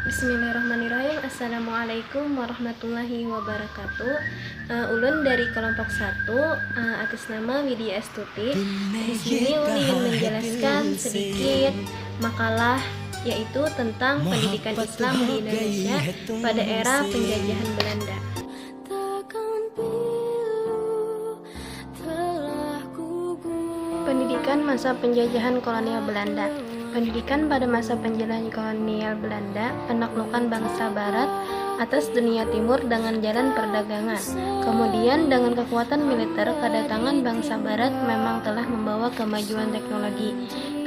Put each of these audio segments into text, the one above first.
Bismillahirrahmanirrahim. Assalamualaikum warahmatullahi wabarakatuh. Ulun dari kelompok 1 atas nama Widya Astuti. Di sini Ulun ingin menjelaskan sedikit makalah yaitu tentang pendidikan Islam di Indonesia pada era penjajahan Belanda. Pendidikan masa penjajahan kolonial Belanda. Pendidikan pada masa penjajahan kolonial Belanda menaklukkan bangsa Barat atas dunia Timur dengan jalan perdagangan. Kemudian dengan kekuatan militer, kedatangan bangsa Barat memang telah membawa kemajuan teknologi.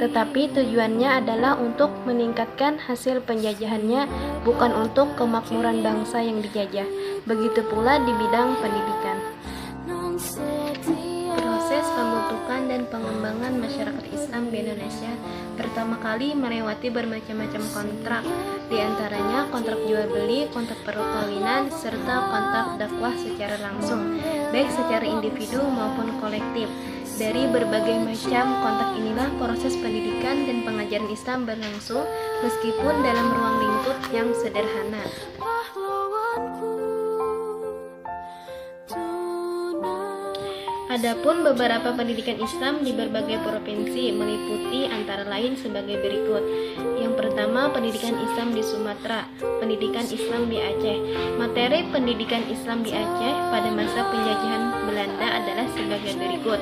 Tetapi tujuannya adalah untuk meningkatkan hasil penjajahannya, bukan untuk kemakmuran bangsa yang dijajah. Begitu pula di bidang pendidikan. Proses pembentukan dan pengembangan masyarakat Islam di Indonesia pertama kali melewati bermacam-macam kontrak, diantaranya kontrak jual beli, kontrak perkawinan, serta kontrak dakwah secara langsung, baik secara individu maupun kolektif. Dari berbagai macam kontrak inilah proses pendidikan dan pengajaran Islam berlangsung, meskipun dalam ruang lingkup yang sederhana. Adapun beberapa pendidikan Islam di berbagai provinsi meliputi antara lain sebagai berikut. Yang pertama, pendidikan Islam di Sumatera, pendidikan Islam di Aceh. Materi pendidikan Islam di Aceh pada masa penjajahan Belanda adalah sebagai berikut.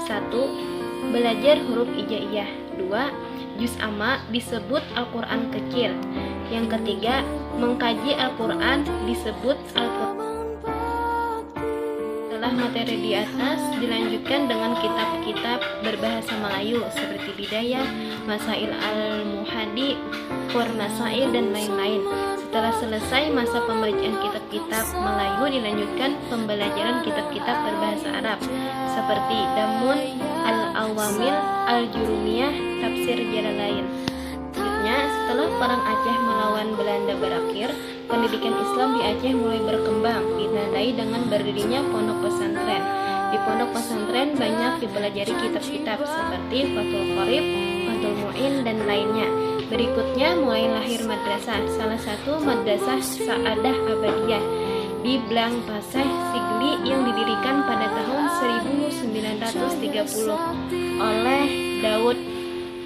1. Belajar huruf hijaiyah. 2. Juz amma disebut Al-Quran kecil. Yang ketiga, mengkaji Al-Quran disebut Al-Quran. Setelah materi di atas dilanjutkan dengan kitab-kitab berbahasa Melayu seperti Bidayah, Masail al-Muhadi, Qurnasail, dan lain-lain. Setelah selesai masa pembacaan kitab-kitab Melayu, dilanjutkan pembelajaran kitab-kitab berbahasa Arab seperti Damun, Al-Awamil, Al-Jurumiyah, Tafsir Jalalain. Selanjutnya, setelah Perang Aceh melawan Belanda berakhir, pendidikan Islam di Aceh mulai berkembang, ditandai dengan berdirinya pondok pesantren. Di pondok pesantren banyak dipelajari kitab-kitab seperti Fathul Qorib, Fathul Mu'in, dan lainnya. Berikutnya mulai lahir madrasah, salah satu madrasah Sa'adah Abadiyah di Blang Paseh, Sigli, yang didirikan pada tahun 1930 oleh Daud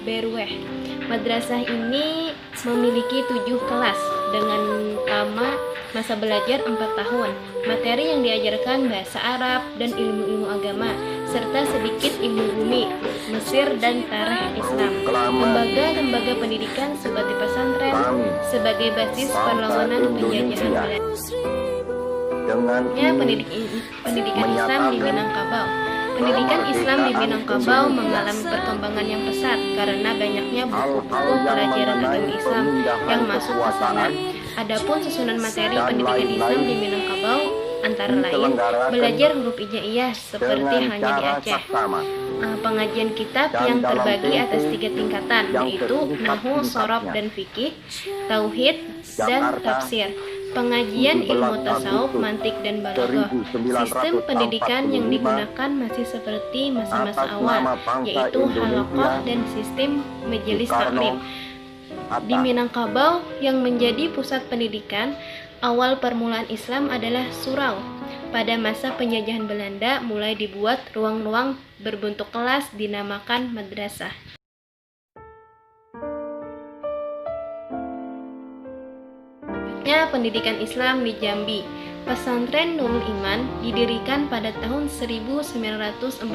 Berweh. Madrasah ini memiliki 7 kelas dengan lama masa belajar 4 tahun. Materi yang diajarkan bahasa Arab dan ilmu-ilmu agama, serta sedikit ilmu bumi, Mesir, dan tarikh Islam. Lembaga-lembaga pendidikan seperti pesantren sebagai basis perlawanan penjajahan Belanda. Pendidikan Islam di Minangkabau. Pendidikan Islam di Minangkabau mengalami perkembangan yang pesat karena banyaknya buku-buku pelajaran agama Islam yang masuk ke sana. Adapun susunan materi pendidikan Islam di Minangkabau antara lain belajar huruf hijaiyah seperti halnya di Aceh. Pengajian kitab yang terbagi atas 3 tingkatan, yaitu Nahwu, Shorof, dan Fikih, Tauhid, dan Tafsir. Pengajian ilmu tasawuf, mantik, dan balaghah. Sistem pendidikan yang digunakan masih seperti masa-masa awal, yaitu halaqah dan sistem majelis taklim. Di Minangkabau yang menjadi pusat pendidikan awal permulaan Islam adalah surau. Pada masa penjajahan Belanda mulai dibuat ruang-ruang berbentuk kelas dinamakan madrasah. Pendidikan Islam di Jambi. Pesantren Nurul Iman didirikan pada tahun 1914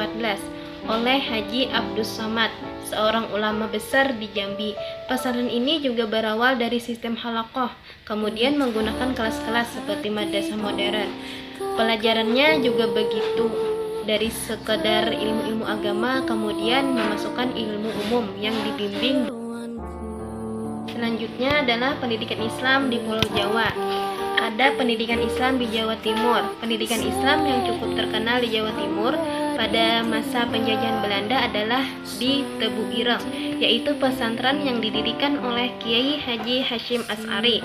oleh Haji Abdus Somad, seorang ulama besar di Jambi. Pesantren ini juga berawal dari sistem halaqah, kemudian menggunakan kelas-kelas seperti madrasah modern. Pelajarannya juga begitu, dari sekedar ilmu-ilmu agama, kemudian memasukkan ilmu umum yang dibimbing. Selanjutnya adalah pendidikan Islam di Pulau Jawa. Ada pendidikan Islam di Jawa Timur. Pendidikan Islam yang cukup terkenal di Jawa Timur pada masa penjajahan Belanda adalah di Tebu Ireng, yaitu pesantren yang didirikan oleh Kiai Haji Hashim As'ari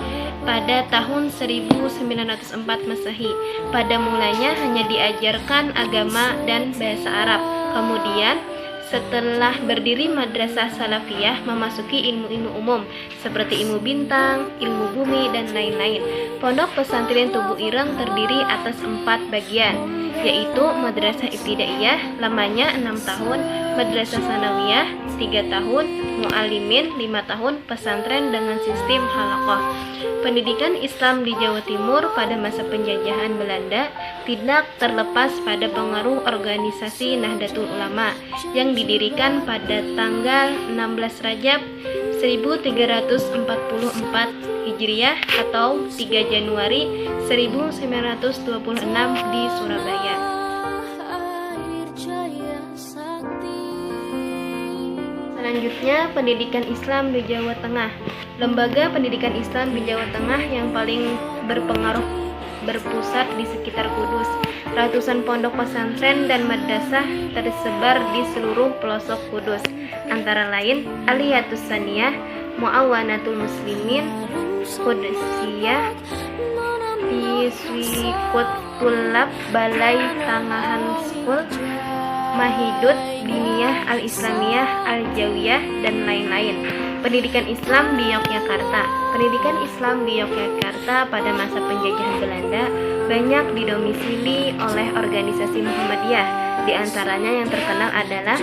pada tahun 1904 Masehi. Pada mulanya hanya diajarkan agama dan bahasa Arab. Kemudian Setelah berdiri Madrasah Salafiyah memasuki ilmu-ilmu umum seperti ilmu bintang, ilmu bumi, dan lain-lain. Pondok Pesantren Tugu Ireng terdiri atas 4 bagian, yaitu Madrasah Ibtidaiyah lamanya 6 tahun, Madrasah Sanawiyah 3 tahun, Mu'allimin 5 tahun, pesantren dengan sistem halaqah. Pendidikan Islam di Jawa Timur pada masa penjajahan Belanda tidak terlepas pada pengaruh organisasi Nahdlatul Ulama yang didirikan pada tanggal 16 Rajab 1344 Hijriah atau 3 Januari 1926 di Surabaya. Selanjutnya, pendidikan Islam di Jawa Tengah. Lembaga pendidikan Islam di Jawa Tengah yang paling berpengaruh berpusat di sekitar Kudus. Ratusan pondok pesantren dan madrasah tersebar di seluruh pelosok Kudus, antara lain Aliyatus Saniyah, Muawanatul Muslimin, Qudusiyah, Tiswikutulab, Balai Tangahan School, Mahidut, Diniyah, Al-Islamiyah, Al-Jawiyah, dan lain-lain. Pendidikan Islam di Yogyakarta. Pendidikan Islam di Yogyakarta pada masa penjajahan Belanda banyak didomisili oleh organisasi Muhammadiyah. Di antaranya yang terkenal adalah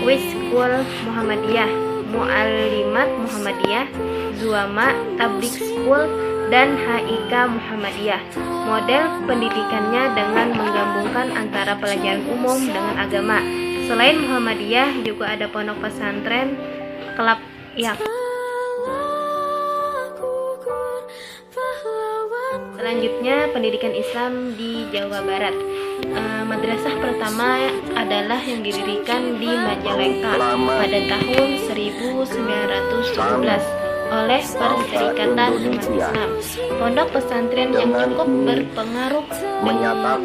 Wiskul Muhammadiyah, Mu'allimat Muhammadiyah, Zuama, Tabligh School, dan HIK Muhammadiyah. Model pendidikannya dengan menggabungkan antara pelajaran umum dengan agama. Selain Muhammadiyah, juga ada pondok pesantren Kelab Yak. Selanjutnya, pendidikan Islam di Jawa Barat. Madrasah pertama adalah yang didirikan di Majalengka pada tahun 1917 oleh Perserikatan Umat Islam. Pondok pesantren yang cukup berpengaruh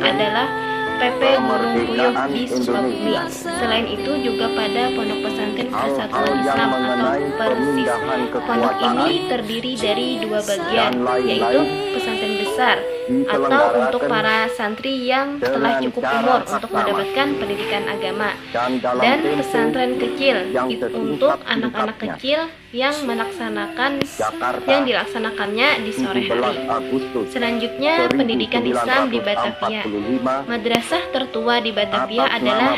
adalah PP Gunung Puyuh di Sukabumi. Selain itu juga pada Pondok Pesantren Persatuan Islam atau Persis. Pondok ini terdiri dari 2 bagian, yaitu pesantren besar atau untuk para santri yang telah cukup umur untuk mendapatkan pendidikan agama, dan pesantren kecil untuk anak-anak kecil yang dilaksanakannya di sore hari. Selanjutnya, pendidikan Islam di Batavia. Madrasah tertua di Batavia adalah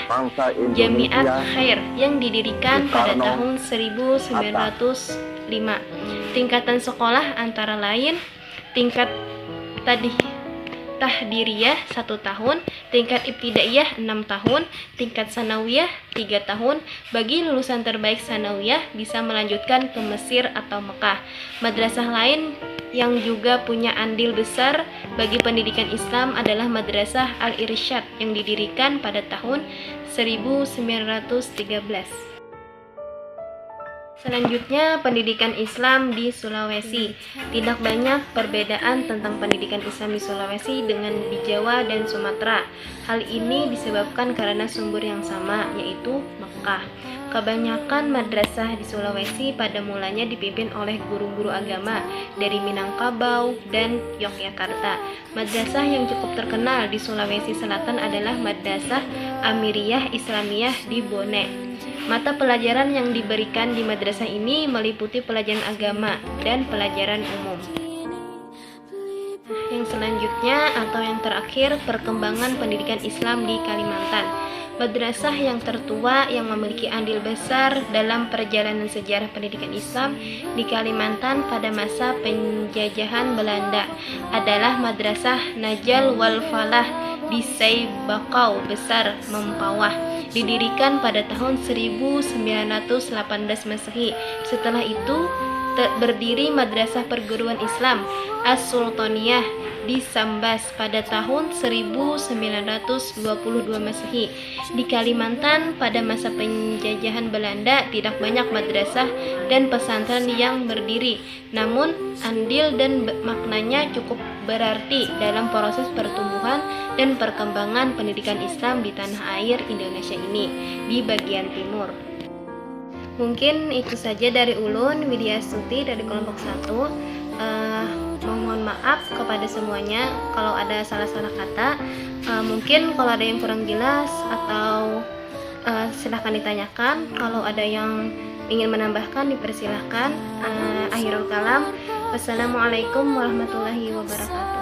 Jamiat Khair yang didirikan pada tahun 1905. Tingkatan sekolah antara lain tingkat Tahdiriyah 1 tahun, tingkat Ibtidaiyah 6 tahun, tingkat Sanawiyah 3 tahun. Bagi lulusan terbaik Sanawiyah bisa melanjutkan ke Mesir atau Mekah. Madrasah lain yang juga punya andil besar bagi pendidikan Islam adalah Madrasah Al-Irsyad yang didirikan pada tahun 1913. Selanjutnya, pendidikan Islam di Sulawesi. Tidak banyak perbedaan tentang pendidikan Islam di Sulawesi dengan di Jawa dan Sumatera. Hal ini disebabkan karena sumber yang sama, yaitu Mekah. Kebanyakan madrasah di Sulawesi pada mulanya dipimpin oleh guru-guru agama dari Minangkabau dan Yogyakarta. Madrasah yang cukup terkenal di Sulawesi Selatan adalah Madrasah Amiriyah Islamiyah di Bone. Mata pelajaran yang diberikan di madrasah ini meliputi pelajaran agama dan pelajaran umum. Yang selanjutnya atau yang terakhir, perkembangan pendidikan Islam di Kalimantan. Madrasah yang tertua yang memiliki andil besar dalam perjalanan sejarah pendidikan Islam di Kalimantan pada masa penjajahan Belanda adalah Madrasah Najal wal Falah di Seibakau Besar, Mempawah, didirikan pada tahun 1918 Masehi. Setelah itu berdiri Madrasah Perguruan Islam As-Sultaniyah di Sambas pada tahun 1922 Masehi. Di Kalimantan pada masa penjajahan Belanda tidak banyak madrasah dan pesantren yang berdiri, namun andil dan maknanya cukup berarti dalam proses pertumbuhan dan perkembangan pendidikan Islam di tanah air Indonesia ini di bagian timur. Mungkin itu saja dari Ulun Widyastuti dari kelompok 1. Mohon maaf kepada semuanya kalau ada salah-salah kata. Mungkin kalau ada yang kurang jelas atau silahkan ditanyakan. Kalau ada yang ingin menambahkan dipersilahkan. Akhirul kalam, wassalamualaikum warahmatullahi wabarakatuh.